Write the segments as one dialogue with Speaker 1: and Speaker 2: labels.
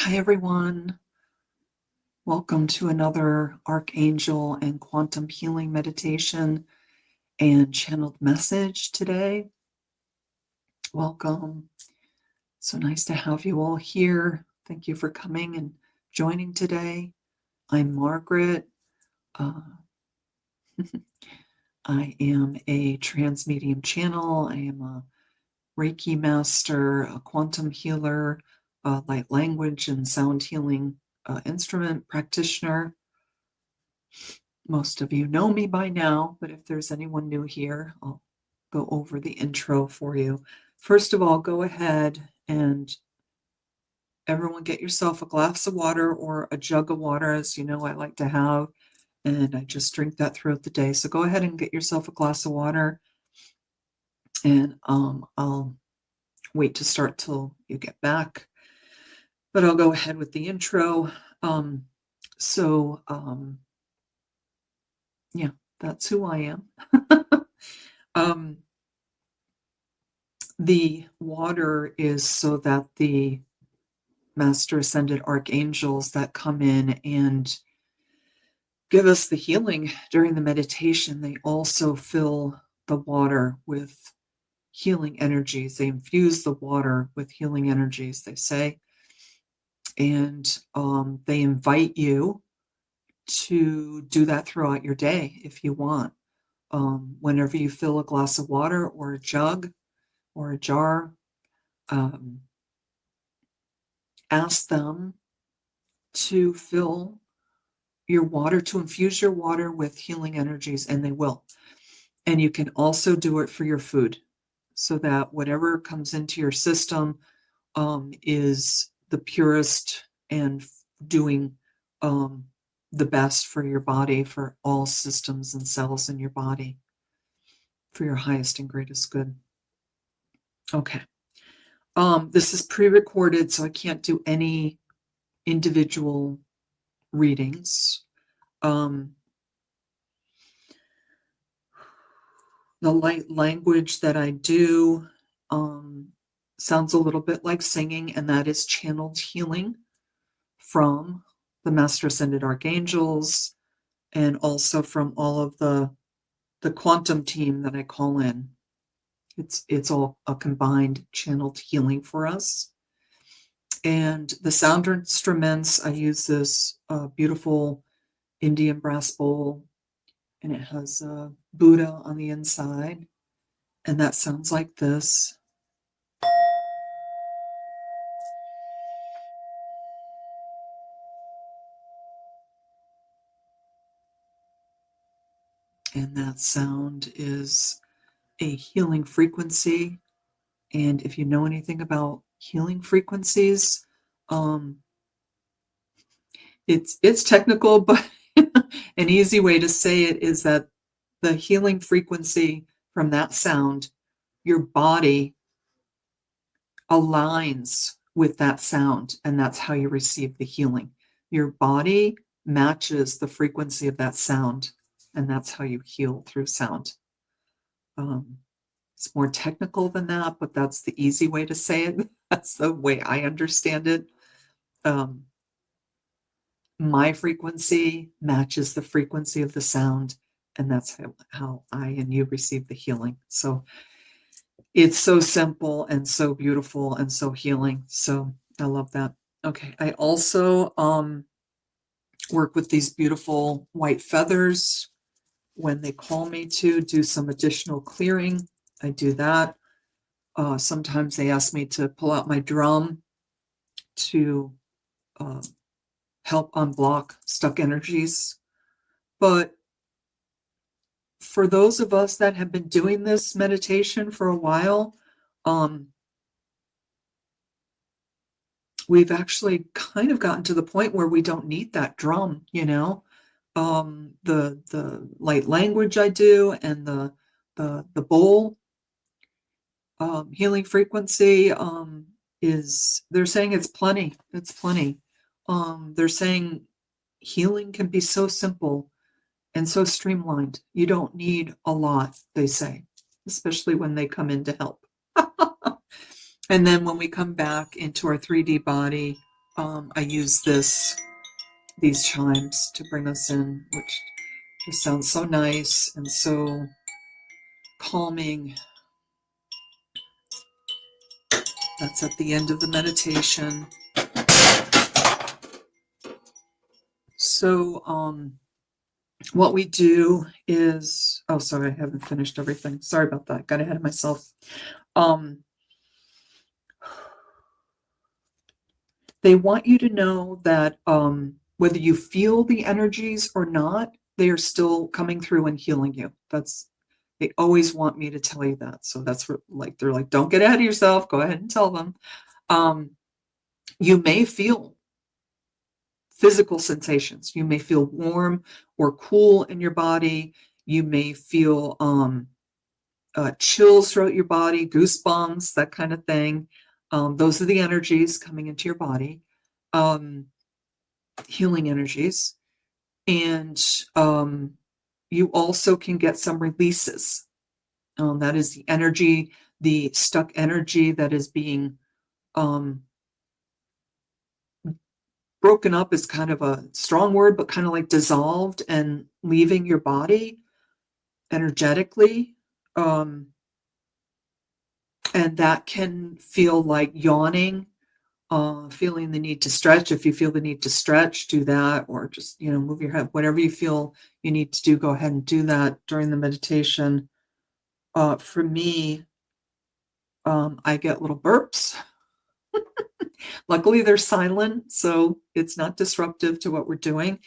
Speaker 1: Hi, everyone. Welcome to another Archangel and Quantum Healing Meditation and channeled message today. Welcome. So nice to have you all here. Thank you for coming and joining today. I'm Margaret. I am a trance medium channel. I am a Reiki master, a quantum healer, a light language and sound healing instrument practitioner. Most of you know me by now, but if there's anyone new here, I'll go over the intro for you. First of all, go ahead and everyone get yourself a glass of water or a jug of water, as you know I like to have, and I just drink that throughout the day. So go ahead and get yourself a glass of water, and I'll wait to start till you get back. But I'll go ahead with the intro. Yeah, that's who I am. The water is so that the Master Ascended Archangels that come in and give us the healing during the meditation, they also fill the water with healing energies. They infuse the water with healing energies, they say. And they invite you to do that throughout your day if you want. Whenever you fill a glass of water or a jug or a jar, ask them to fill your water, to infuse your water with healing energies, and they will. And you can also do it for your food, so that whatever comes into your system is the purest and doing the best for your body, for all systems and cells in your body, for your highest and greatest good. Okay. This is pre-recorded, so I can't do any individual readings. The light language that I do sounds a little bit like singing, and that is channeled healing from the Master Ascended Archangels and also from all of the quantum team that I call in. It's all a combined channeled healing for us. And the sound instruments, I use this beautiful Indian brass bowl, and it has a Buddha on the inside, and that sounds like this. And that sound is a healing frequency. And if you know anything about healing frequencies, it's technical, but an easy way to say it is that the healing frequency from that sound, your body aligns with that sound, and that's how you receive the healing. Your body matches the frequency of that sound, and that's how you heal through sound. It's more technical than that, but that's the easy way to say it. That's the way I understand it. My frequency matches the frequency of the sound, and that's how I and you receive the healing. So it's so simple and so beautiful and so healing. So I love that. Okay, I also work with these beautiful white feathers. When they call me to do some additional clearing, I do that. Sometimes they ask me to pull out my drum to help unblock stuck energies. But for those of us that have been doing this meditation for a while, we've actually kind of gotten to the point where we don't need that drum, you know. The light language I do and the bowl healing frequency is, they're saying it's plenty. It's plenty. They're saying healing can be so simple and so streamlined. You don't need a lot, they say, especially when they come in to help. And then when we come back into our 3D body, I use these chimes to bring us in, which just sounds so nice and so calming. That's at the end of the meditation. So, what we do is, oh, sorry, I haven't finished everything. Sorry about that. Got ahead of myself. They want you to know that whether you feel the energies or not, they are still coming through and healing you. They always want me to tell you that. So that's like, they're like, don't get ahead of yourself. Go ahead and tell them. You may feel physical sensations. You may feel warm or cool in your body. You may feel chills throughout your body, goosebumps, that kind of thing. Those are the energies coming into your body, healing energies. And you also can get some releases. That is the energy, the stuck energy that is being broken up is kind of a strong word, but kind of like dissolved and leaving your body energetically. And that can feel like yawning, feeling the need to stretch. If you feel the need to stretch, do that, or just, move your head. Whatever you feel you need to do, go ahead and do that during the meditation. For me, I get little burps. Luckily, they're silent, so it's not disruptive to what we're doing.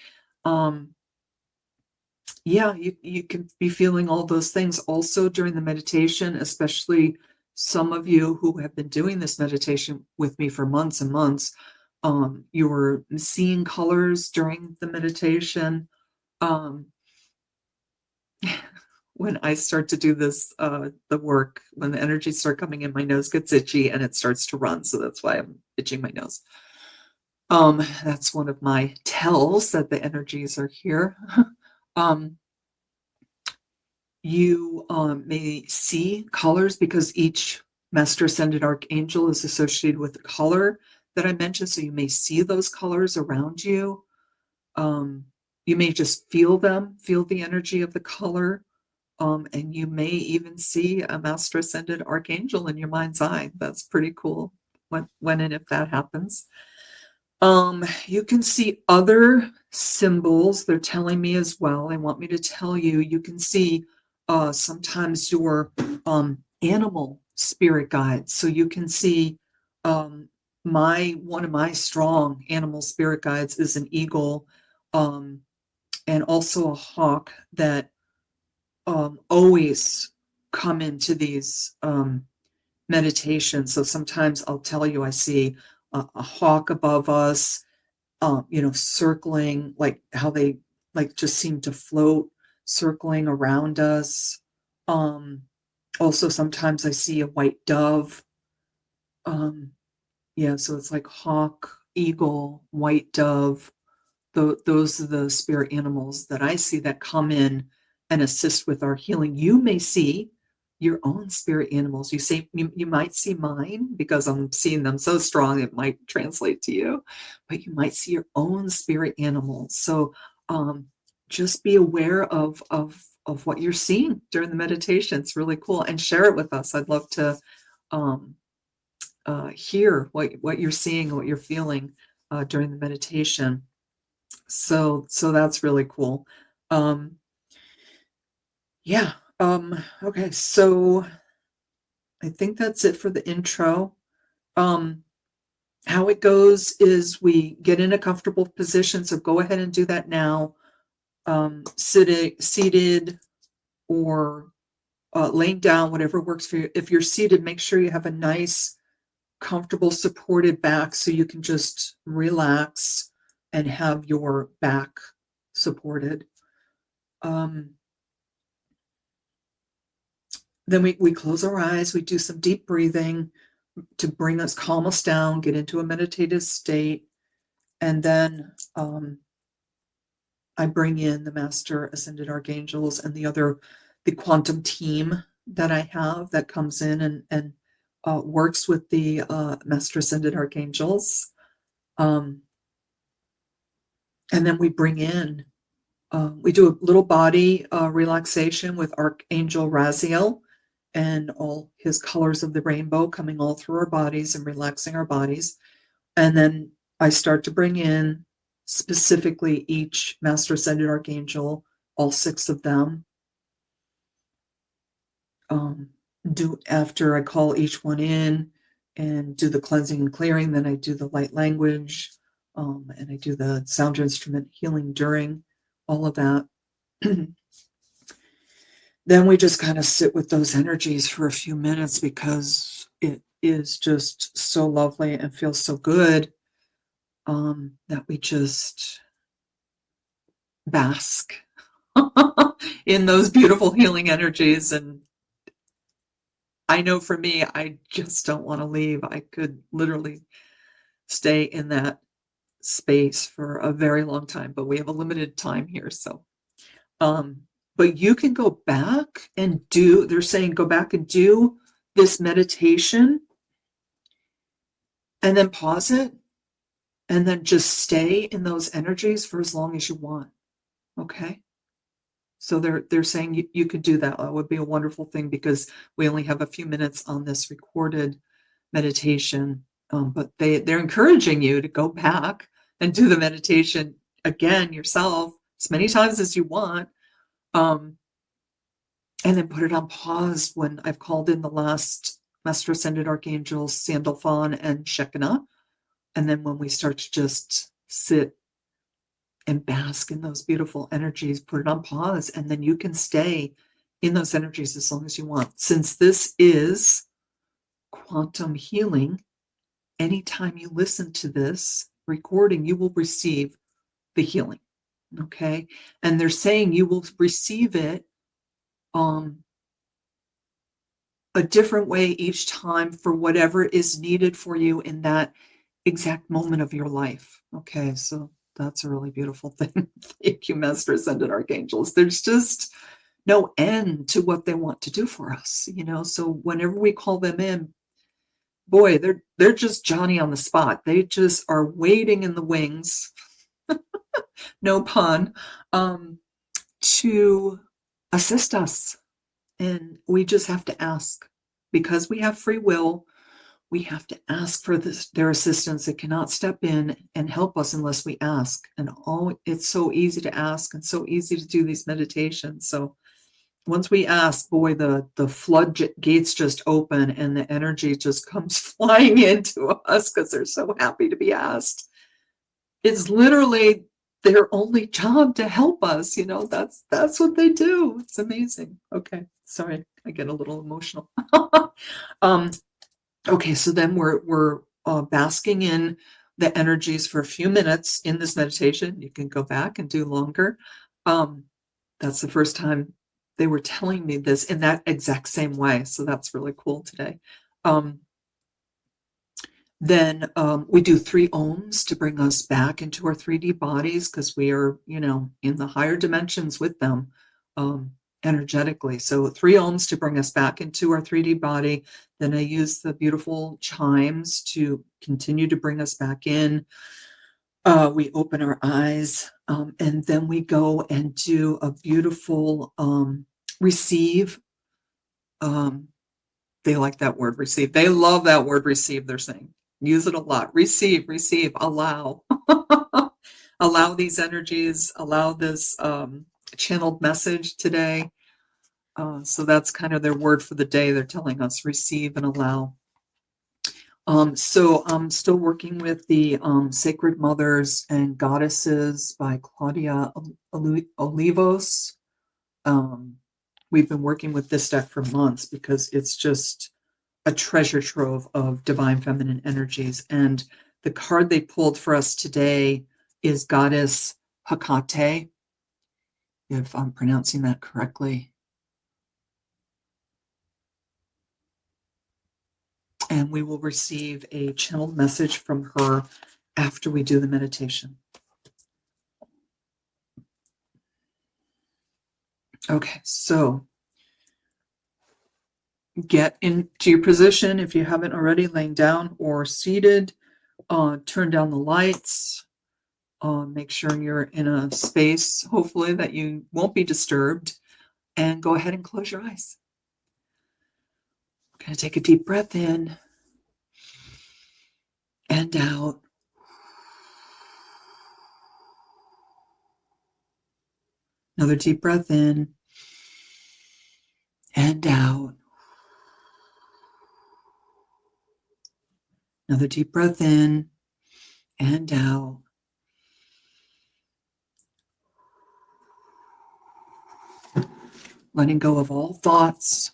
Speaker 1: Yeah, you can be feeling all those things also during the meditation, especially some of you who have been doing this meditation with me for months and months. You're seeing colors during the meditation. When I start to do this, the work, when the energies start coming in, my nose gets itchy and it starts to run. So that's why I'm itching my nose. That's one of my tells that the energies are here. You may see colors because each Master Ascended Archangel is associated with the color that I mentioned. So you may see those colors around you. You may just feel them, feel the energy of the color. And you may even see a Master Ascended Archangel in your mind's eye. That's pretty cool when and if that happens. You can see other symbols. They're telling me as well. They want me to tell you. You can see sometimes your animal spirit guides. So you can see one of my strong animal spirit guides is an eagle, and also a hawk that always come into these meditations. So sometimes I'll tell you I see a hawk above us, circling, like how they like just seem to float, circling around us. Also, sometimes I see a white dove. So it's like hawk, eagle, white dove. Those are the spirit animals that I see that come in and assist with our healing. You may see your own spirit animals. You might see mine because I'm seeing them so strong it might translate to you, but you might see your own spirit animals. So just be aware of what you're seeing during the meditation. It's really cool, and share it with us. I'd love to hear what you're seeing, what you're feeling during the meditation. So that's really cool. Okay, so I think that's it for the intro. How it goes is we get in a comfortable position, so go ahead and do that now. Seated or laying down, whatever works for you. If you're seated, make sure you have a nice, comfortable, supported back so you can just relax and have your back supported. Then we close our eyes, we do some deep breathing to bring us, calm us down, get into a meditative state. And then I bring in the Master Ascended Archangels and the quantum team that I have that comes in and works with the Master Ascended Archangels. And then we bring in, we do a little body relaxation with Archangel Raziel and all his colors of the rainbow coming all through our bodies and relaxing our bodies. And then I start to bring in specifically each Master Ascended Archangel, all 6 of them. Do after I call each one in and do the cleansing and clearing, then I do the light language, and I do the sound instrument healing during all of that. Then we just kind of sit with those energies for a few minutes because it is just so lovely and feels so good, that we just bask in those beautiful healing energies. And I know for me, I just don't want to leave. I could literally stay in that space for a very long time, but we have a limited time here. So, but you can go back and they're saying go back and do this meditation and then pause it and then just stay in those energies for as long as you want. Okay. So they're saying you could do that. That would be a wonderful thing because we only have a few minutes on this recorded meditation. But they're encouraging you to go back and do the meditation again yourself as many times as you want. And then put it on pause when I've called in the last Master Ascended Archangels, Sandalphon and Shekinah. And then when we start to just sit and bask in those beautiful energies, put it on pause, and then you can stay in those energies as long as you want. Since this is quantum healing, anytime you listen to this recording, you will receive the healing. Okay. And they're saying you will receive it a different way each time for whatever is needed for you in that exact moment of your life. Okay. So that's a really beautiful thing. Thank you, Master Ascended Archangels. There's just no end to what they want to do for us, so whenever we call them in, boy, they're just Johnny on the spot. They just are waiting in the wings, no pun, to assist us. And we just have to ask. Because we have free will, we have to ask for their assistance. They cannot step in and help us unless we ask. And it's so easy to ask and so easy to do these meditations. So once we ask, boy, the floodgates just open and the energy just comes flying into us because they're so happy to be asked. It's literally their only job to help us. That's what they do. It's amazing. Okay, sorry, I get a little emotional. Okay, so then we're basking in the energies for a few minutes in this meditation. You can go back and do longer. That's the first time they were telling me this in that exact same way. So that's really cool today. Then we do 3 ohms to bring us back into our 3D bodies because we are, in the higher dimensions with them energetically. So 3 ohms to bring us back into our 3D body. Then I use the beautiful chimes to continue to bring us back in. We open our eyes, and then we go and do a beautiful receive. They like that word, receive. They love that word, receive, they're saying. Use it a lot. Receive, allow. Allow these energies, allow this channeled message today. So that's kind of their word for the day. They're telling us receive and allow. So I'm still working with the Sacred Mothers and Goddesses by Claudia Olivos. We've been working with this deck for months because it's just a treasure trove of divine feminine energies. And the card they pulled for us today is Goddess Hecate, if I'm pronouncing that correctly. And we will receive a channeled message from her after we do the meditation. Okay, so get into your position if you haven't already, laying down or seated. Turn down the lights. Make sure you're in a space, hopefully, that you won't be disturbed. And go ahead and close your eyes. Going to take a deep breath in and out. Another deep breath in and out. Another deep breath in and out. Letting go of all thoughts.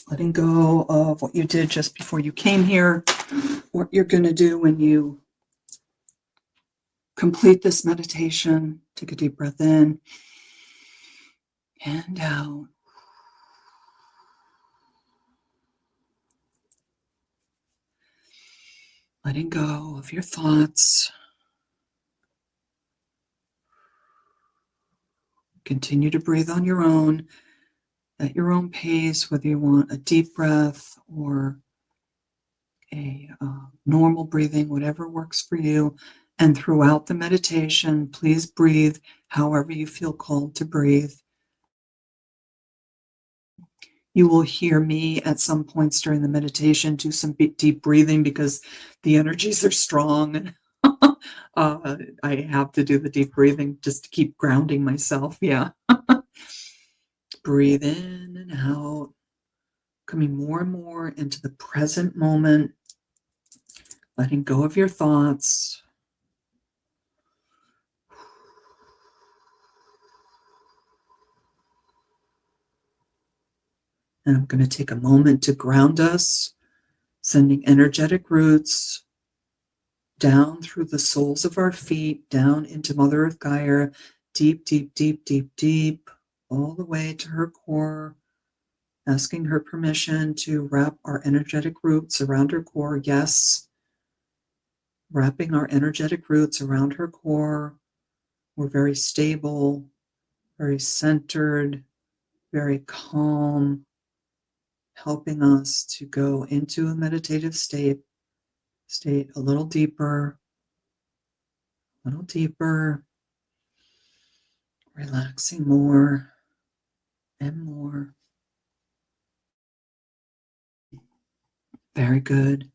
Speaker 1: Letting go of what you did just before you came here, what you're going to do when you complete this meditation. Take a deep breath in and out. Letting go of your thoughts. Continue to breathe on your own, at your own pace, whether you want a deep breath or a normal breathing, whatever works for you. And throughout the meditation, please breathe however you feel called to breathe. You will hear me at some points during the meditation do some deep breathing because the energies are strong. I have to do the deep breathing just to keep grounding myself. Yeah. Breathe in and out, coming more and more into the present moment, letting go of your thoughts. And I'm going to take a moment to ground us, sending energetic roots down through the soles of our feet, down into Mother Earth Gaia, deep, deep, deep, deep, deep, all the way to her core, asking her permission to wrap our energetic roots around her core. Yes, wrapping our energetic roots around her core. We're very stable, very centered, very calm, helping us to go into a meditative state a little deeper, relaxing more and more. Very good.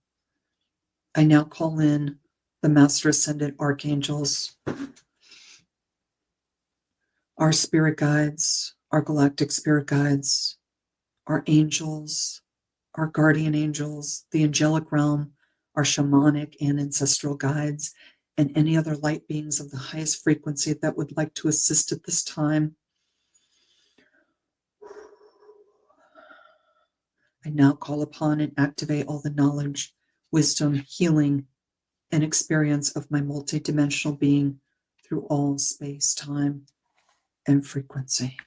Speaker 1: I now call in the Master Ascended Archangels, our spirit guides, our galactic spirit guides, our angels, our guardian angels, the angelic realm, our shamanic and ancestral guides, and any other light beings of the highest frequency that would like to assist at this time. I now call upon and activate all the knowledge, wisdom, healing, and experience of my multidimensional being through all space, time, and frequency.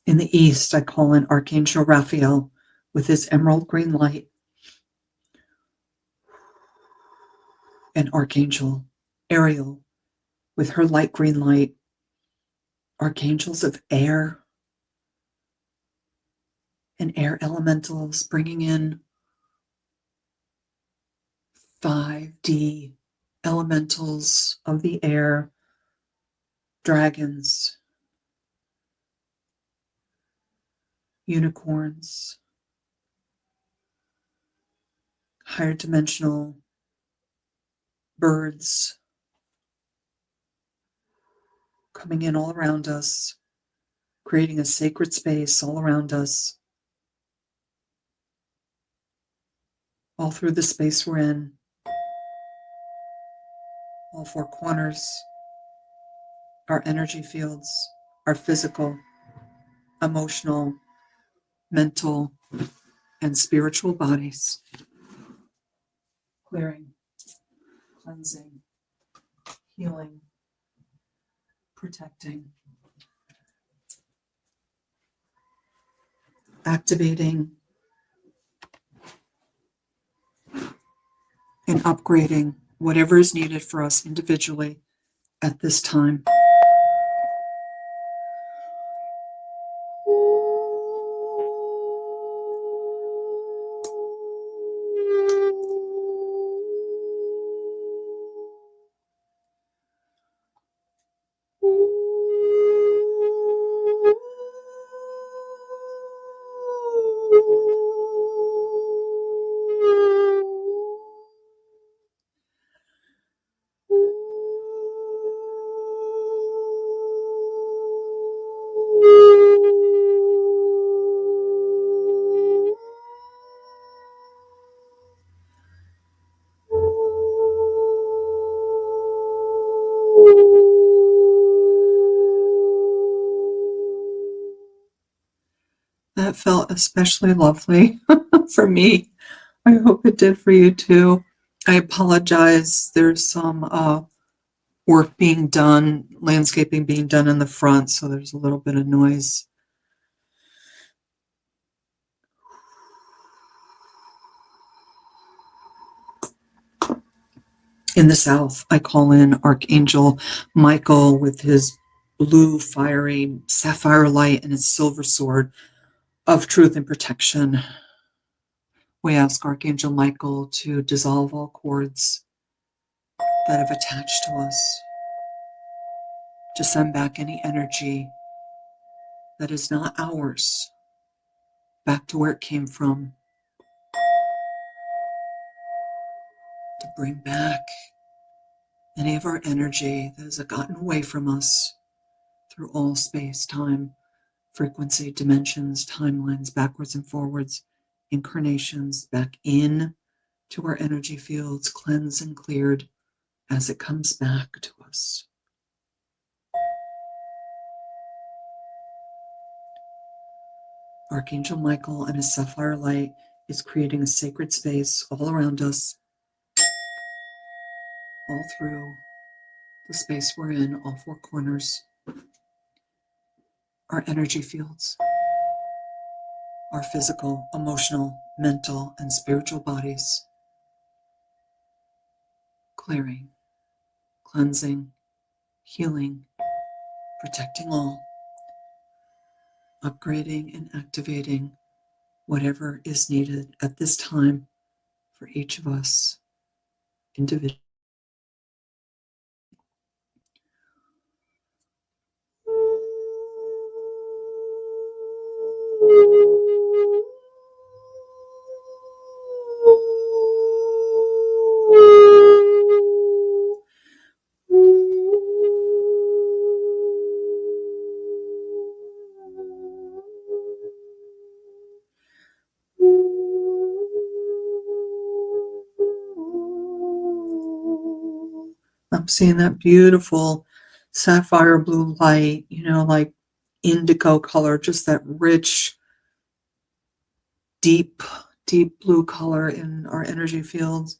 Speaker 1: In the east, I call in Archangel Raphael with his emerald green light, and Archangel Ariel with her light green light, archangels of air and air elementals, bringing in 5D elementals of the air, dragons, unicorns, higher dimensional birds, coming in all around us, creating a sacred space all around us, all through the space we're in, all four corners, our energy fields, our physical, emotional, mental, and spiritual bodies. Clearing, cleansing, healing, protecting. activating and upgrading whatever is needed for us individually at this time. That felt especially lovely for me. I hope it did for you too. I apologize. There's some work being done, landscaping being done in the front, so there's a little bit of noise. In the south, I call in Archangel Michael with his blue, fiery sapphire light and his silver sword of truth and protection. We ask Archangel Michael to dissolve all cords that have attached to us, to send back any energy that is not ours, back to where it came from, to bring back any of our energy that has gotten away from us through all space, time, frequency, dimensions, timelines, backwards and forwards, incarnations, back in to our energy fields, cleansed and cleared as it comes back to us. Archangel Michael and his sapphire light is creating a sacred space all around us, all through the space we're in, all four corners, our energy fields, our physical, emotional, mental, and spiritual bodies, clearing, cleansing, healing, protecting all, upgrading and activating whatever is needed at this time for each of us individually. I'm seeing that beautiful sapphire blue light, like indigo color, just that rich, deep, deep blue color in our energy fields.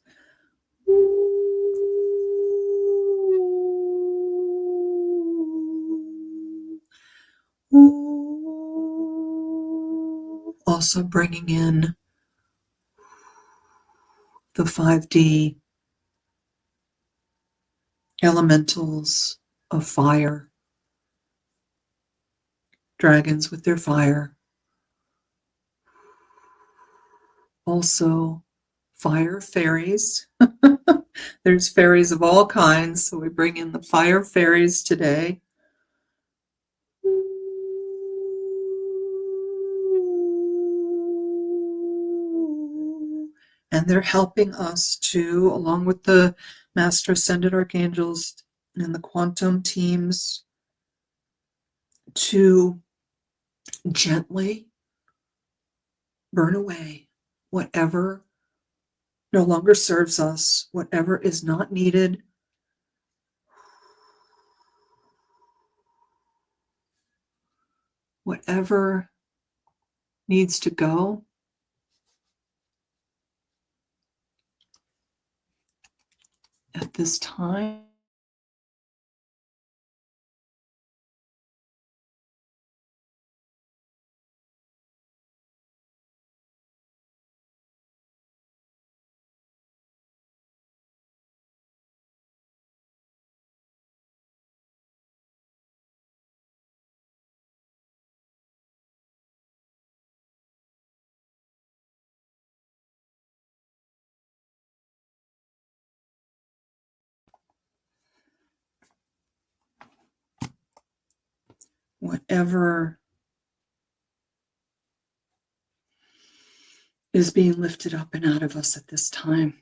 Speaker 1: Also bringing in the 5D elementals of fire, dragons with their fire. Also, fire fairies. There's fairies of all kinds, so we bring in the fire fairies today. And they're helping us to, along with the Master Ascended Archangels and the quantum teams, to gently burn away whatever no longer serves us, whatever is not needed, whatever needs to go. At this time, whatever is being lifted up and out of us at this time.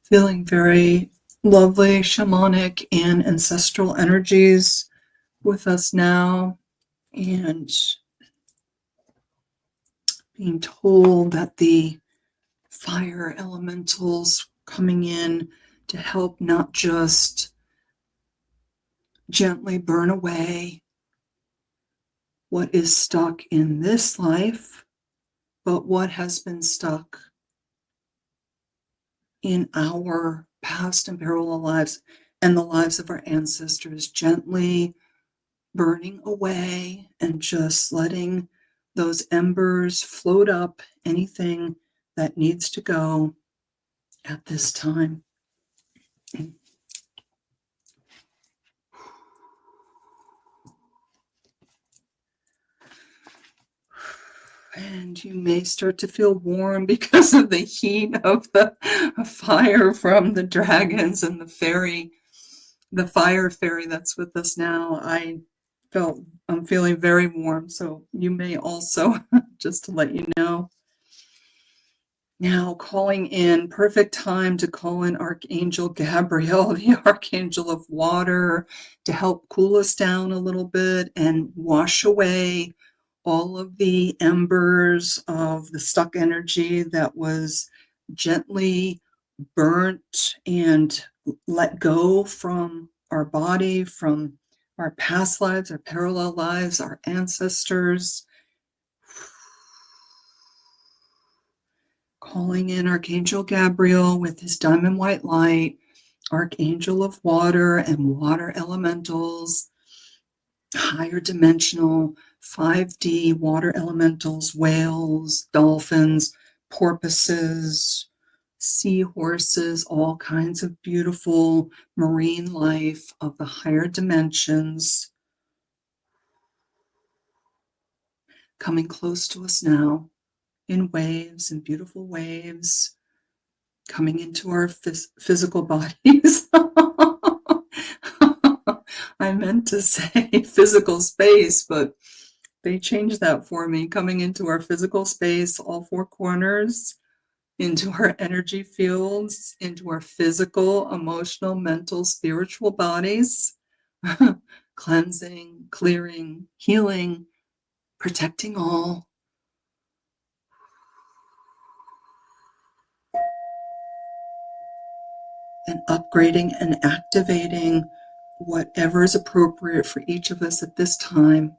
Speaker 1: Feeling very lovely shamanic and ancestral energies with us now, and being told that the fire elementals coming in to help not just gently burn away what is stuck in this life, but what has been stuck in our past and parallel lives and the lives of our ancestors, gently burning away and just letting those embers float up anything that needs to go at this time. And you may start to feel warm because of the heat of the fire from the dragons and the fire fairy that's with us now. I'm feeling very warm, so you may also, just to let you know. Now calling in, perfect time to call in Archangel Gabriel, the Archangel of Water, to help cool us down a little bit and wash away all of the embers of the stuck energy that was gently burnt and let go from our body, from our past lives, our parallel lives, our ancestors. Calling in Archangel Gabriel with his diamond white light, Archangel of Water and water elementals, higher dimensional 5D water elementals, whales, dolphins, porpoises, seahorses, all kinds of beautiful marine life of the higher dimensions coming close to us now in waves and beautiful waves coming into our physical bodies. I meant to say physical space, but they changed that for me. Coming into our physical space, all four corners, into our energy fields, into our physical, emotional, mental, spiritual bodies, cleansing, clearing, healing, protecting all. And upgrading and activating whatever is appropriate for each of us at this time.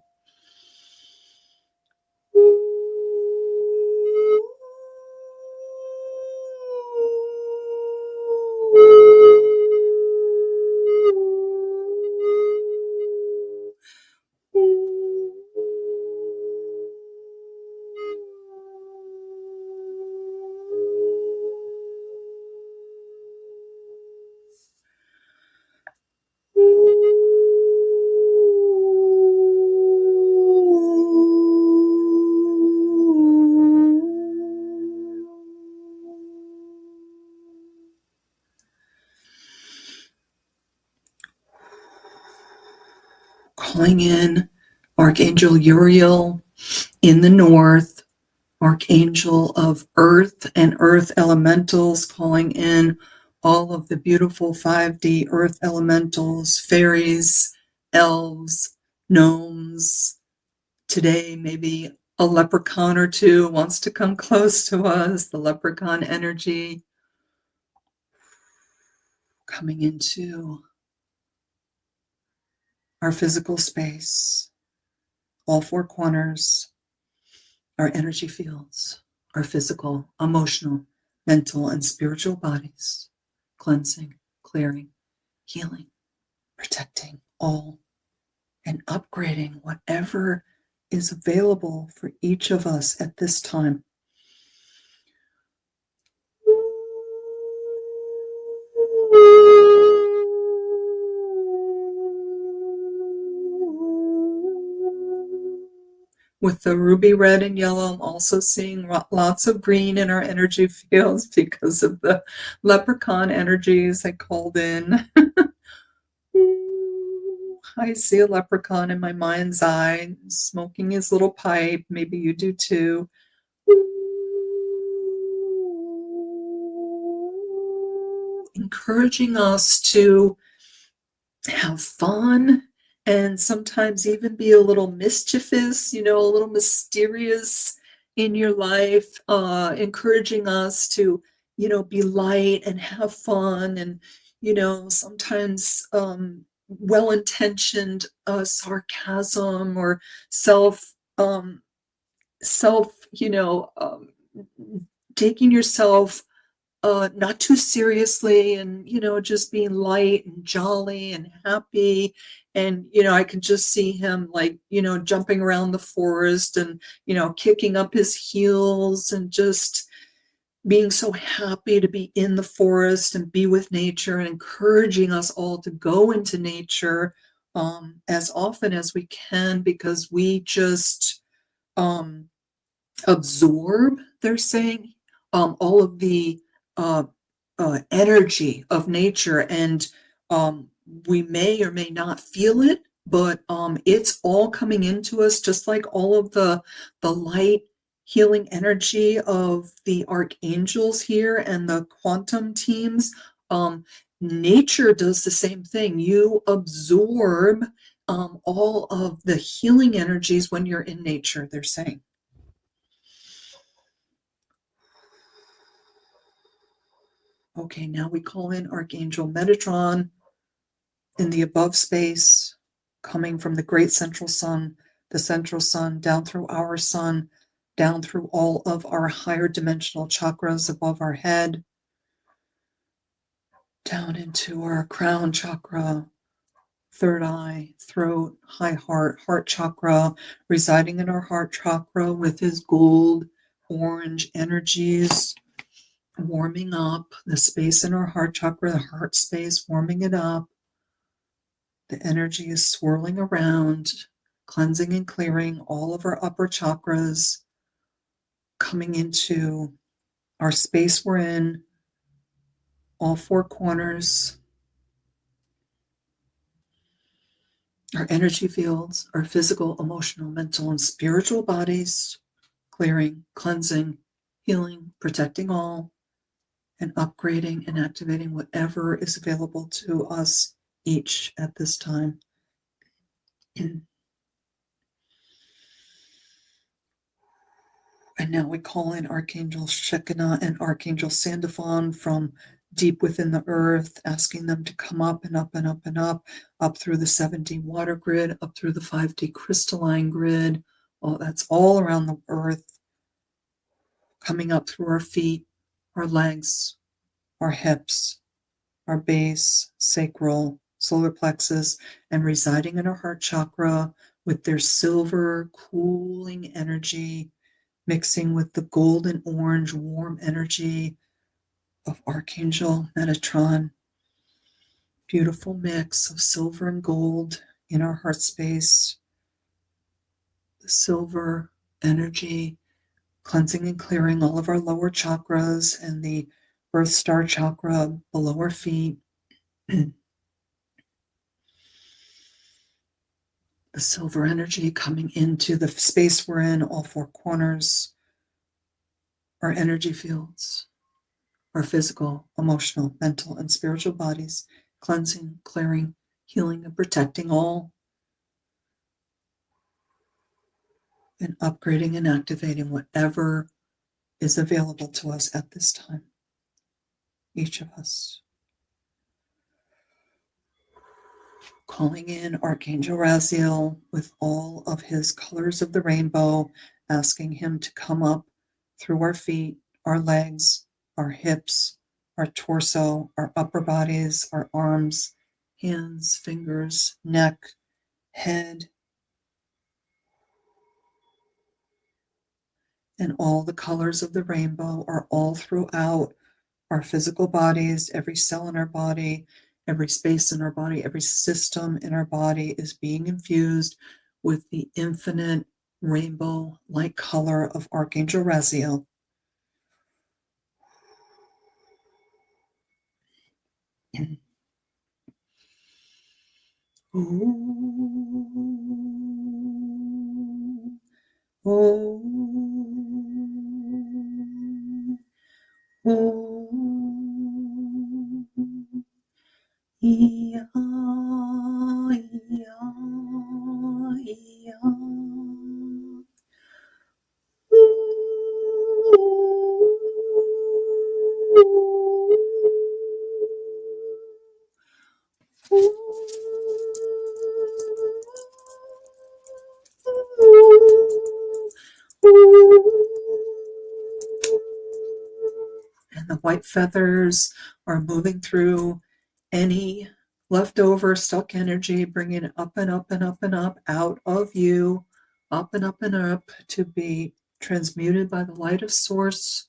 Speaker 1: Calling in Archangel Uriel in the north, Archangel of Earth and Earth Elementals, calling in all of the beautiful 5D Earth Elementals, fairies, elves, gnomes. Today, maybe a leprechaun or two wants to come close to us, the leprechaun energy coming into our physical space, all four corners, our energy fields, our physical, emotional, mental, and spiritual bodies, cleansing, clearing, healing, protecting all, and upgrading whatever is available for each of us at this time. With the ruby red and yellow, I'm also seeing lots of green in our energy fields because of the leprechaun energies I called in. I see a leprechaun in my mind's eye, smoking his little pipe. Maybe you do too. Encouraging us to have fun and sometimes even be a little mischievous, a little mysterious in your life, encouraging us to, be light and have fun and, sometimes well-intentioned sarcasm or self, um, self, taking yourself not too seriously and, just being light and jolly and happy. And, I could just see him like, jumping around the forest and, kicking up his heels and just being so happy to be in the forest and be with nature and encouraging us all to go into nature as often as we can because we just absorb, they're saying, all of the uh, energy of nature, and we may or may not feel it, but it's all coming into us, just like all of the light healing energy of the archangels here and the quantum teams. Nature does the same thing. You absorb all of the healing energies when you're in nature, they're saying. Okay, now we call in Archangel Metatron in the above space, coming from the great central sun, the central sun, down through our sun, down through all of our higher dimensional chakras above our head, down into our crown chakra, third eye, throat, high heart chakra, residing in our heart chakra with his gold, orange energies, warming up the space in our heart chakra, the heart space, warming it up. The energy is swirling around, cleansing and clearing all of our upper chakras, coming into our space we're in, all four corners, our energy fields, our physical, emotional, mental, and spiritual bodies, clearing, cleansing, healing, protecting all, and upgrading and activating whatever is available to us each at this time. And now we call in Archangel Shekinah and Archangel Sandalphon from deep within the earth, asking them to come up and up and up and up through the 7D water grid, up through the 5D crystalline grid. Oh, that's all around the earth, coming up through our feet, our legs, our hips, our base, sacral, solar plexus, and residing in our heart chakra with their silver, cooling energy, mixing with the golden orange warm energy of Archangel Metatron. Beautiful mix of silver and gold in our heart space. The silver energy cleansing and clearing all of our lower chakras and the Earth Star chakra below our feet. The silver energy coming into the space we're in, all four corners, our energy fields, our physical, emotional, mental, and spiritual bodies, cleansing, clearing, healing, and protecting all, and upgrading and activating whatever is available to us at this time, each of us. Calling in Archangel Raziel with all of his colors of the rainbow, asking him to come up through our feet, our legs, our hips, our torso, our upper bodies, our arms, hands, fingers, neck, head, and all the colors of the rainbow are all throughout our physical bodies. Every cell in our body, every space in our body, every system in our body is being infused with the infinite rainbow-like color of Archangel Raziel. And the white feathers are moving through any leftover stuck energy, bringing it up and up and up and up out of you, up and up and up to be transmuted by the light of Source.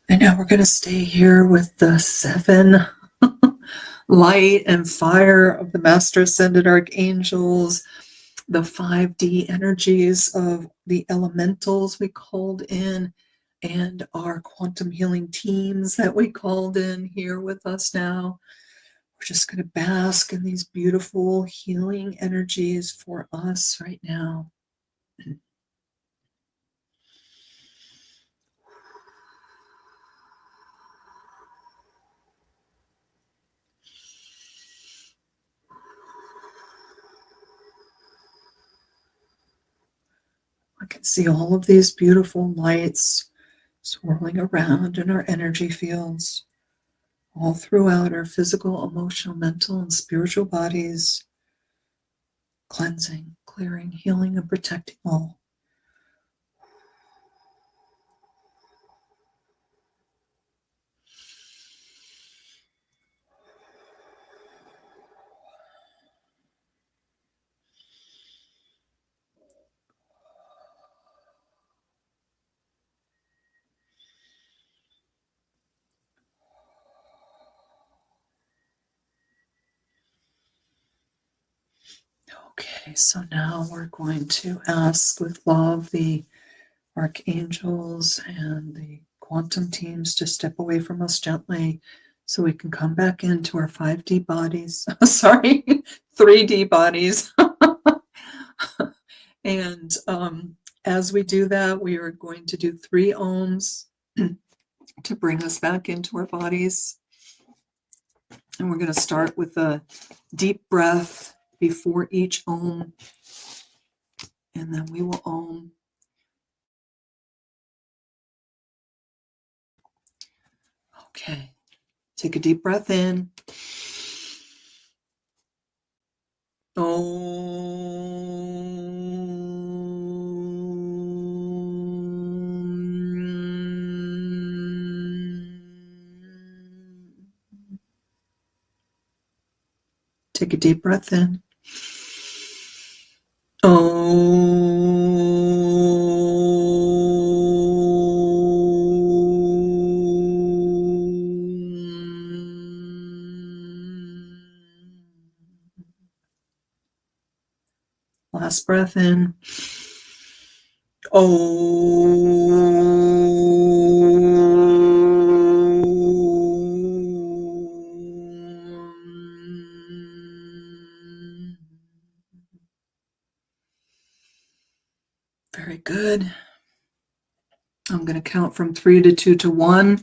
Speaker 1: And now we're going to stay here with the 7 light and fire of the Master Ascended Archangels, the 5D energies of the elementals we called in, and our quantum healing teams that we called in here with us now. We're just going to bask in these beautiful healing energies for us right now. I can see all of these beautiful lights swirling around in our energy fields, all throughout our physical, emotional, mental, and spiritual bodies, cleansing, clearing, healing, and protecting all. Okay, so now we're going to ask with love the archangels and the quantum teams to step away from us gently so we can come back into our 5D bodies. Sorry, 3D bodies. And as we do that, we are going to do 3 ohms to bring us back into our bodies. And we're going to start with a deep breath before each ohm. And then we will ohm. Okay. Take a deep breath in. Take a deep breath in. Last breath in. Very good. I'm going to count from 3 to 2 to 1.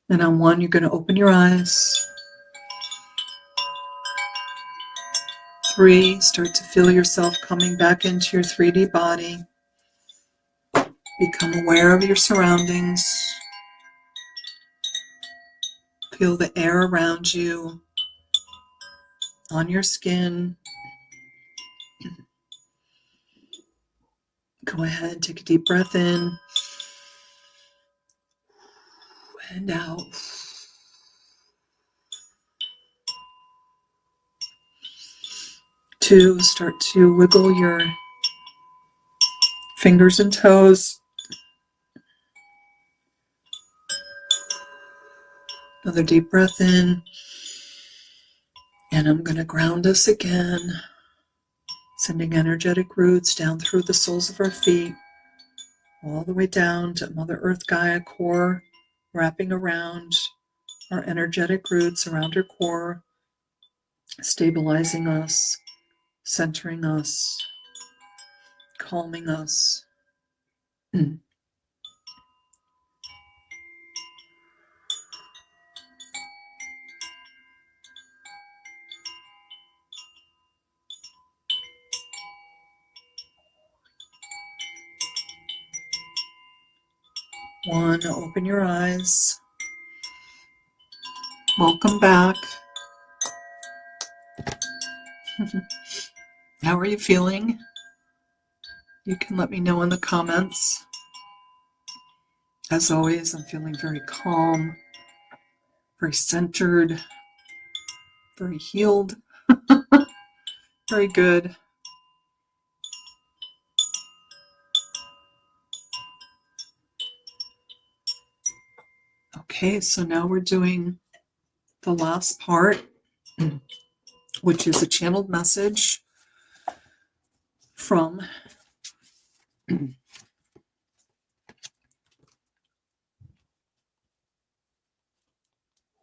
Speaker 1: And on 1, you're going to open your eyes. 3, start to feel yourself coming back into your 3D body. Become aware of your surroundings. Feel the air around you, on your skin. Go ahead, take a deep breath in and out. 2, start to wiggle your fingers and toes. Another deep breath in. And I'm going to ground us again, sending energetic roots down through the soles of our feet, all the way down to Mother Earth Gaia core, wrapping around our energetic roots around her core, stabilizing us, centering us, calming us. One, open your eyes. Welcome back. How are you feeling? You can let me know in the comments. As always, I'm feeling very calm, very centered, very healed. Very good. Okay, so now we're doing the last part, which is a channeled message from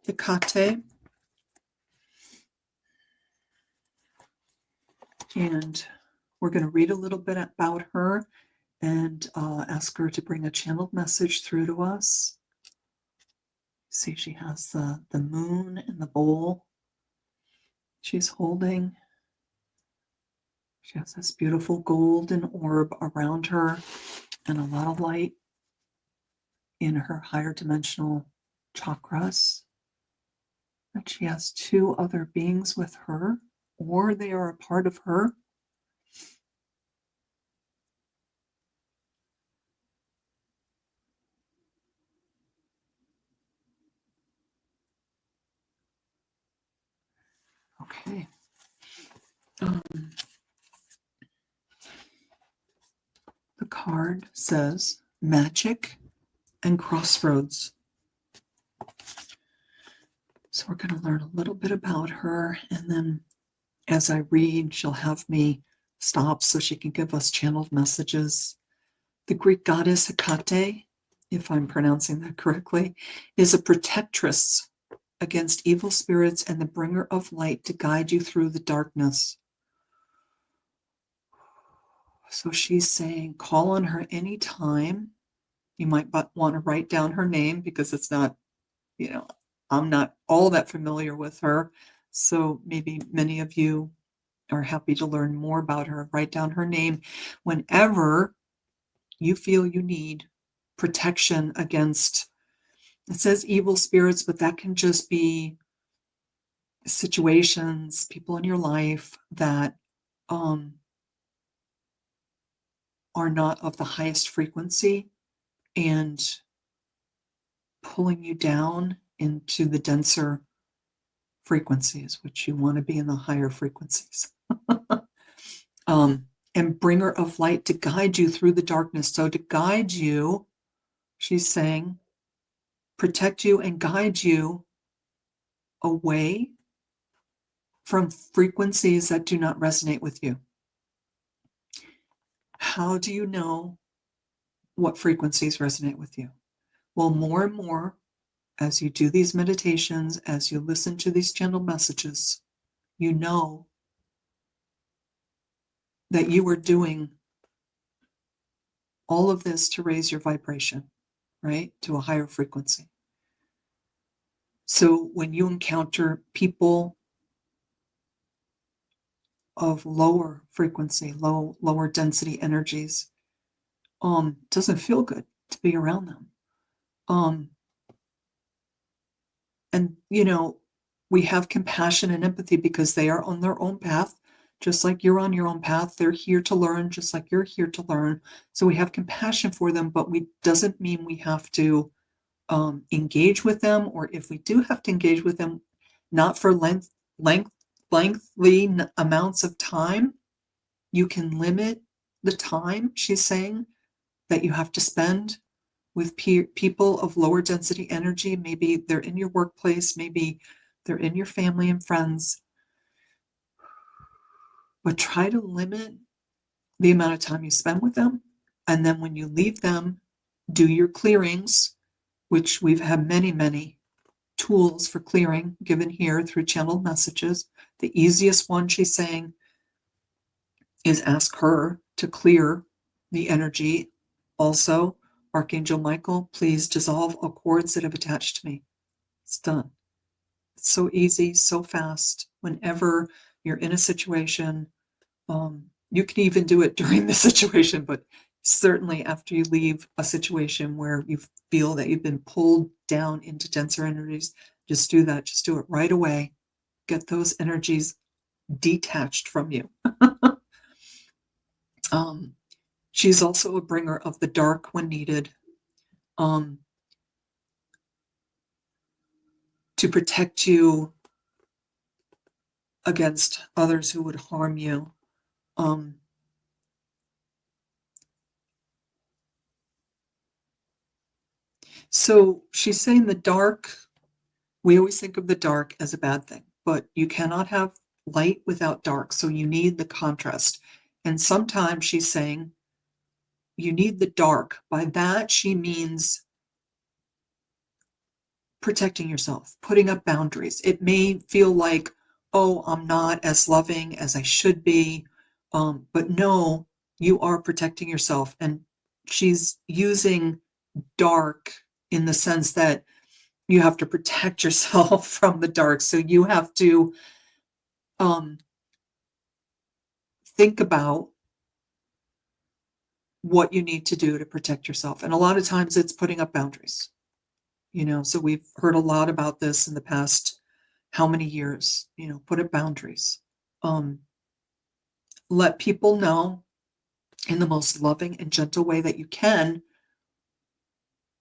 Speaker 1: Hecate. And we're going to read a little bit about her and ask her to bring a channeled message through to us. See, she has the moon in the bowl she's holding. She has this beautiful golden orb around her and a lot of light in her higher dimensional chakras. That she has 2 other beings with her, or they are a part of her. Okay. The card says magic and crossroads. So we're going to learn a little bit about her, and then as I read, she'll have me stop so she can give us channeled messages. The Greek goddess Hecate, if I'm pronouncing that correctly, is a protectress against evil spirits and the bringer of light to guide you through the darkness. So she's saying, call on her anytime. You might want to write down her name because it's not, I'm not all that familiar with her. So maybe many of you are happy to learn more about her. Write down her name whenever you feel you need protection against, it says evil spirits, but that can just be situations, people in your life that are not of the highest frequency and pulling you down into the denser frequencies, which you want to be in the higher frequencies. And bringer of light to guide you through the darkness. So to guide you, she's saying, protect you and guide you away from frequencies that do not resonate with you. How do you know what frequencies resonate with you? Well, more and more, as you do these meditations, as you listen to these channeled messages, you know that you are doing all of this to raise your vibration, right? To a higher frequency. So when you encounter people of lower frequency, lower density energies, doesn't feel good to be around them. And, we have compassion and empathy because they are on their own path, just like you're on your own path. They're here to learn, just like you're here to learn. So we have compassion for them, but we doesn't mean we have to engage with them, or if we do have to engage with them, not for lengthy amounts of time. You can limit the time, she's saying, that you have to spend with people of lower density energy. Maybe they're in your workplace, maybe they're in your family and friends, but try to limit the amount of time you spend with them. And then when you leave them, do your clearings, which we've had many, many tools for clearing given here through channeled messages. The easiest one, she's saying, is ask her to clear the energy. Also, Archangel Michael, please dissolve all cords that have attached to me. It's done. It's so easy, so fast. Whenever you're in a situation, you can even do it during the situation, but certainly after you leave a situation where you feel that you've been pulled down into denser energies, just do that. Just do it right away. Get those energies detached from you. She's also a bringer of the dark when needed, to protect you against others who would harm you. So she's saying the dark, we always think of the dark as a bad thing, but you cannot have light without dark. So you need the contrast. And sometimes she's saying you need the dark. By that, she means protecting yourself, putting up boundaries. It may feel like, oh, I'm not as loving as I should be. But no, you are protecting yourself. And she's using dark in the sense that you have to protect yourself from the dark. So you have to think about what you need to do to protect yourself. And a lot of times it's putting up boundaries. So we've heard a lot about this in the past, how many years, put up boundaries. Let people know in the most loving and gentle way that you can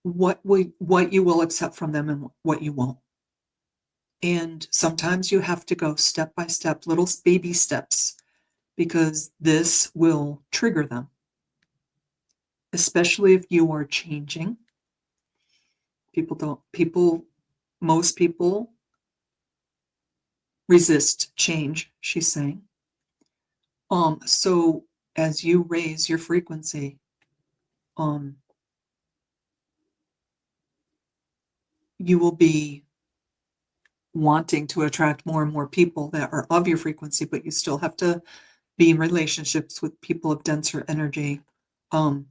Speaker 1: what you will accept from them and what you won't. And sometimes you have to go step by step, little baby steps, because this will trigger them, especially if you are changing. Most people resist change, she's saying. So as you raise your frequency, you will be wanting to attract more and more people that are of your frequency, but you still have to be in relationships with people of denser energy. But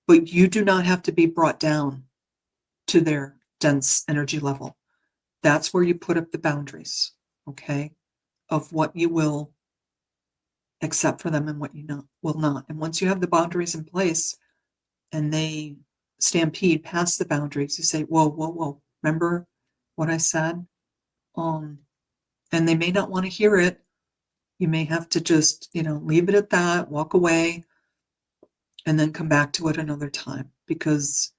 Speaker 1: you do not have to be brought down to their dense energy level. That's where you put up the boundaries, okay, of what you will accept for them and what you will not. And once you have the boundaries in place and they stampede past the boundaries, you say, whoa, remember what I said? And they may not want to hear it. You may have to just, leave it at that, walk away, and then come back to it another time, because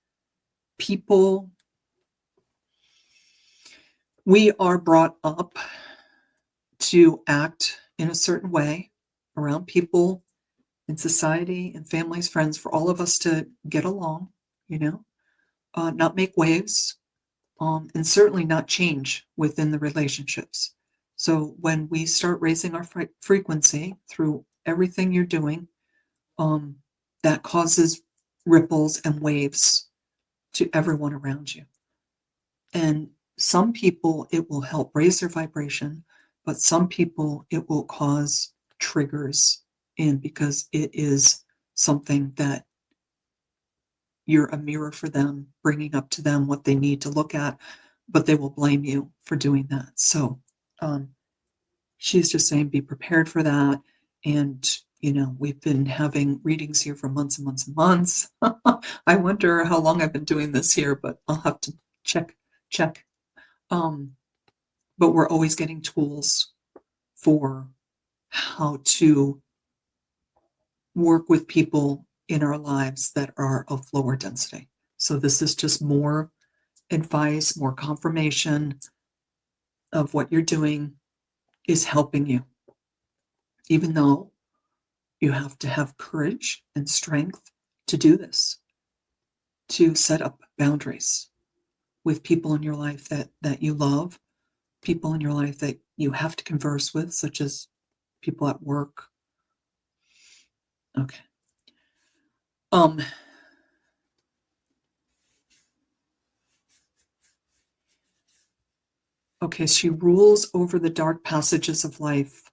Speaker 1: we are brought up to act in a certain way around people in society and families, friends, for all of us to get along, not make waves, and certainly not change within the relationships. So when we start raising our frequency through everything you're doing, that causes ripples and waves to everyone around you. And some people, it will help raise their vibration, but some people, it will cause triggers in, because it is something that you're a mirror for them, bringing up to them what they need to look at, but they will blame you for doing that. So she's just saying, be prepared for that. And, we've been having readings here for months and months and months. I wonder how long I've been doing this here, but I'll have to check. But we're always getting tools for how to work with people in our lives that are of lower density. So this is just more advice, more confirmation of what you're doing is helping you, even though you have to have courage and strength to do this, to set up boundaries with people in your life that you love, people in your life that you have to converse with, such as people at work. Okay. Okay, she rules over the dark passages of life,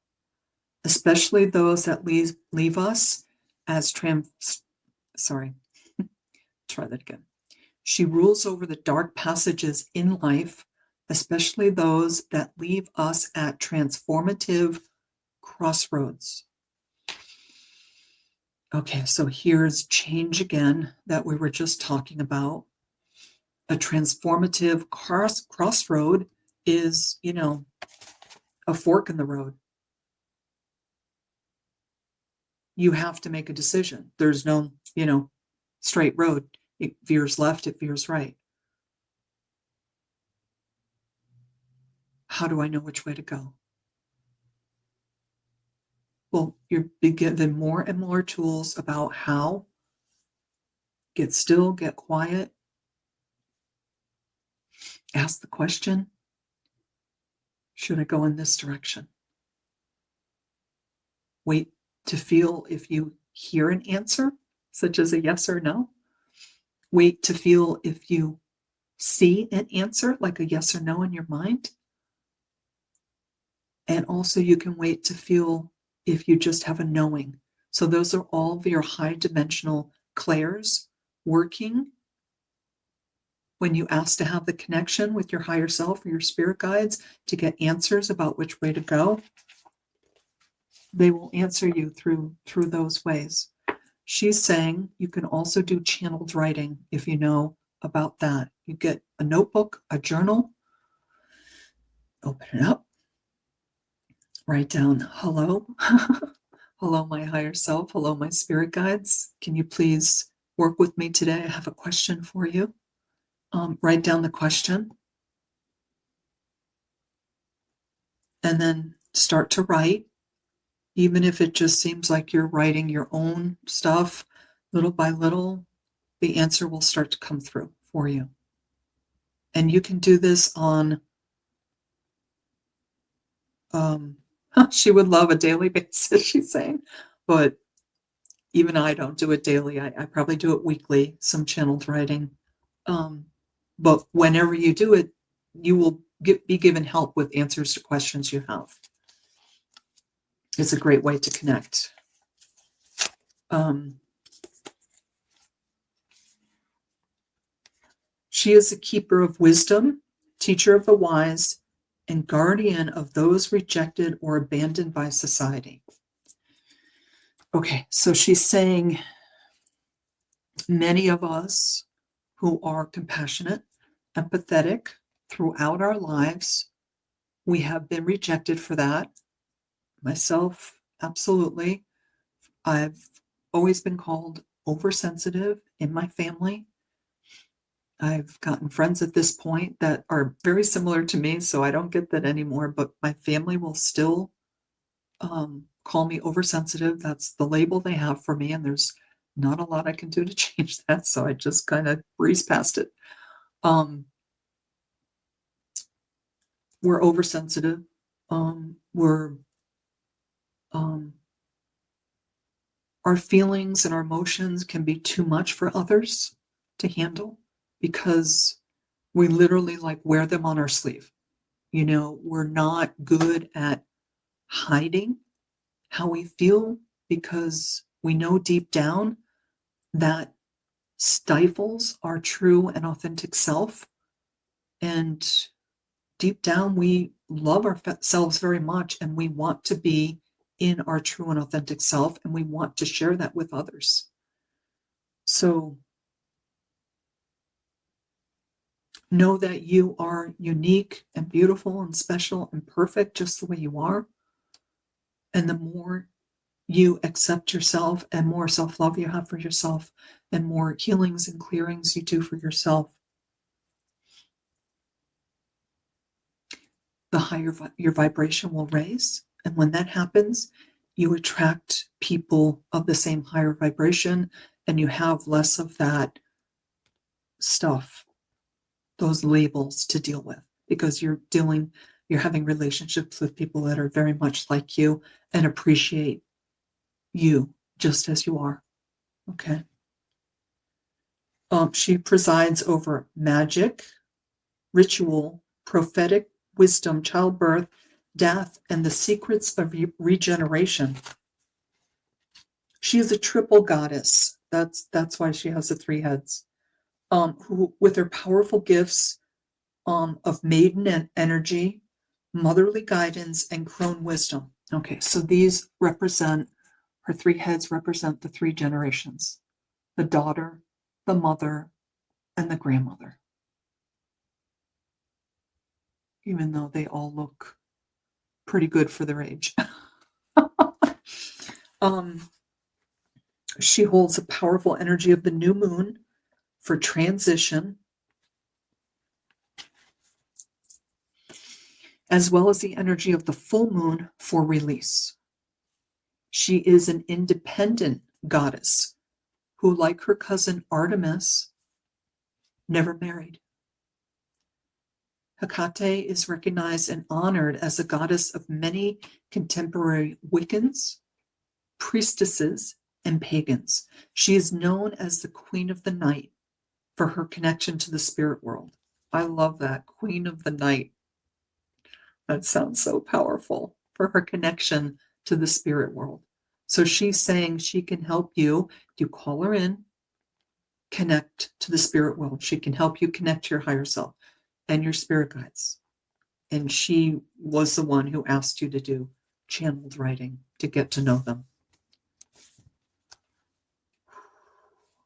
Speaker 1: especially those that leave us as sorry, try that again. She rules over the dark passages in life, especially those that leave us at transformative crossroads. Okay, so here's change again that we were just talking about. A transformative crossroad is, a fork in the road. You have to make a decision. There's no, straight road. It veers left, it veers right. How do I know which way to go? Well, you're given more and more tools about how. Get still, get quiet. Ask the question, should I go in this direction? Wait to feel if you hear an answer, such as a yes or no. Wait to feel if you see an answer, like a yes or no in your mind. And also you can wait to feel if you just have a knowing. So those are all of your high dimensional clairs working when you ask to have the connection with your higher self or your spirit guides to get answers about which way to go. They will answer you through those ways. She's saying you can also do channeled writing if you know about that. You get a notebook, a journal, open it up, write down, hello, hello, my higher self, hello, my spirit guides. Can you please work with me today? I have a question for you. Write down the question and then start to write. Even if it just seems like you're writing your own stuff, little by little, the answer will start to come through for you. And you can do this on, she would love a daily basis, she's saying, but even I don't do it daily. I probably do it weekly, some channeled writing. But whenever you do it, you will be given help with answers to questions you have. It's a great way to connect. She is a keeper of wisdom, teacher of the wise, and guardian of those rejected or abandoned by society. Okay, so she's saying many of us who are compassionate, empathetic throughout our lives, we have been rejected for that. Myself, absolutely. I've always been called oversensitive in my family. I've gotten friends at this point that are very similar to me, so I don't get that anymore, but my family will still call me oversensitive. That's the label they have for me, and there's not a lot I can do to change that, so I just kind of breeze past it. We're oversensitive. Our feelings and our emotions can be too much for others to handle because we literally wear them on our sleeve. We're not good at hiding how we feel because we know deep down that stifles our true and authentic self. And deep down, we love ourselves very much and we want to be in our true and authentic self, and we want to share that with others. So know that you are unique and beautiful and special and perfect just the way you are. And the more you accept yourself and more self-love you have for yourself and more healings and clearings you do for yourself, the higher your vibration will raise. And when that happens, you attract people of the same higher vibration, and you have less of that stuff, those labels to deal with, because you're having relationships with people that are very much like you and appreciate you just as you are. Okay. She presides over magic, ritual, prophetic wisdom, childbirth, death, and the secrets of regeneration. She is a triple goddess. That's why she has the 3 heads. Who, with her powerful gifts of maiden energy, motherly guidance, and crone wisdom. Okay, so these represent, her 3 heads represent the 3 generations: the daughter, the mother, and the grandmother. Even though they all look pretty good for their age. She holds a powerful energy of the new moon for transition, as well as the energy of the full moon for release. She is an independent goddess who, like her cousin Artemis, never married. Hecate is recognized and honored as a goddess of many contemporary Wiccans, priestesses, and pagans. She is known as the Queen of the Night for her connection to the spirit world. I love that, Queen of the Night. That sounds so powerful, for her connection to the spirit world. So she's saying she can help you. You call her in, connect to the spirit world. She can help you connect to your higher self and your spirit guides. And she was the one who asked you to do channeled writing to get to know them.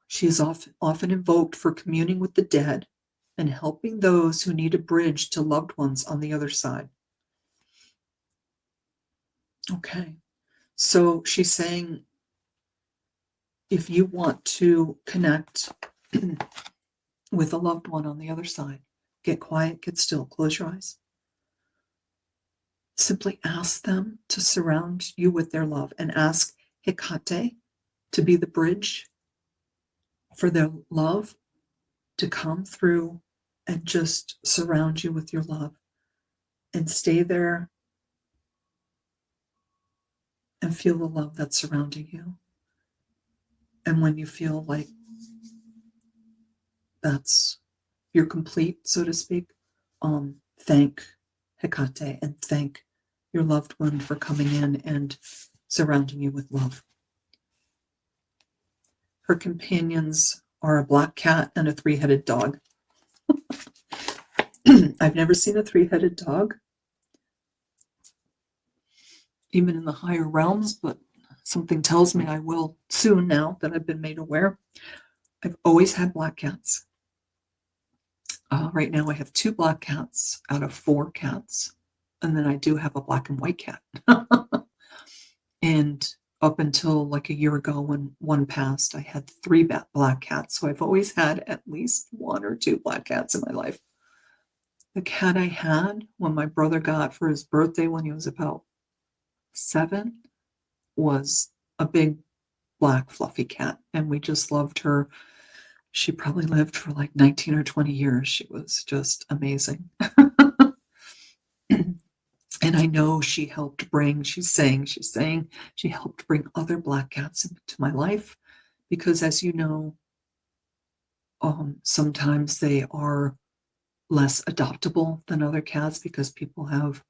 Speaker 1: She is often invoked for communing with the dead and helping those who need a bridge to loved ones on the other side. Okay, so she's saying, if you want to connect with a loved one on the other side, get quiet, get still, close your eyes. Simply ask them to surround you with their love, and ask Hecate to be the bridge for their love to come through and just surround you with your love, and stay there and feel the love that's surrounding you. And when you feel like you're complete, so to speak, thank Hecate and thank your loved one for coming in and surrounding you with love. Her companions are a black cat and a 3-headed dog. I've never seen a 3-headed dog, even in the higher realms, but something tells me I will soon, now that I've been made aware. I've always had black cats. Right now I have 2 black cats out of 4 cats, and then I do have a black and white cat. And up until like a year ago when one passed, I had 3 black cats. So I've always had at least 1 or 2 black cats in my life. The cat I had when my brother got for his birthday when he was about 7 was a big black fluffy cat, and we just loved her. She probably lived for like 19 or 20 years. She was just amazing. And I know she helped bring, she's saying she helped bring other black cats into my life, because as you know, sometimes they are less adoptable than other cats because people have,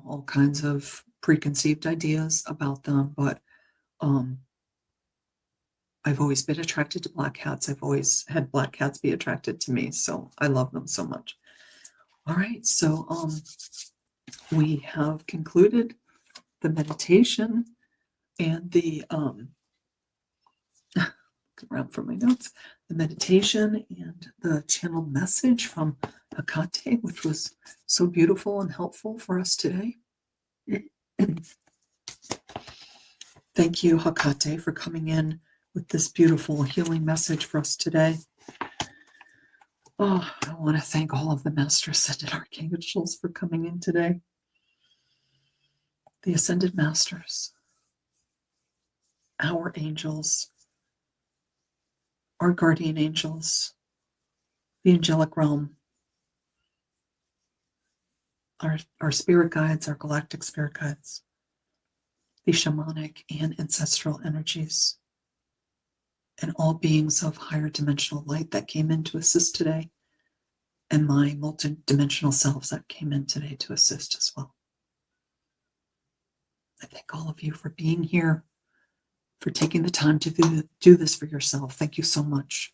Speaker 1: all kinds of preconceived ideas about them. But I've always been attracted to black cats. I've always had black cats be attracted to me. So I love them so much. All right. So we have concluded the meditation and the around for my notes, the meditation and the channeled message from Hecate, which was so beautiful and helpful for us today. Thank you, Hecate, for coming in with this beautiful healing message for us today. Oh, I want to thank all of the Master Ascended Archangels for coming in today. The Ascended Masters, our angels, our guardian angels, the angelic realm, our spirit guides, our galactic spirit guides, the shamanic and ancestral energies, and all beings of higher dimensional light that came in to assist today, and my multidimensional selves that came in today to assist as well. I thank all of you for being here, for taking the time to do this for yourself. Thank you so much.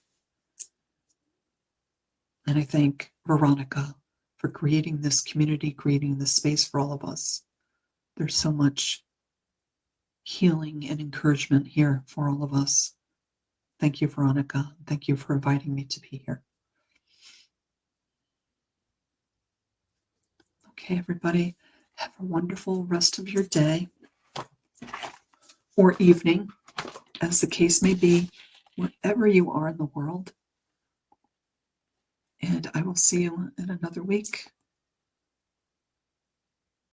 Speaker 1: And I thank Veronica for creating this community, creating this space for all of us. There's so much healing and encouragement here for all of us. Thank you, Veronica. Thank you for inviting me to be here. Okay, everybody, have a wonderful rest of your day or evening, as the case may be, wherever you are in the world. And I will see you in another week.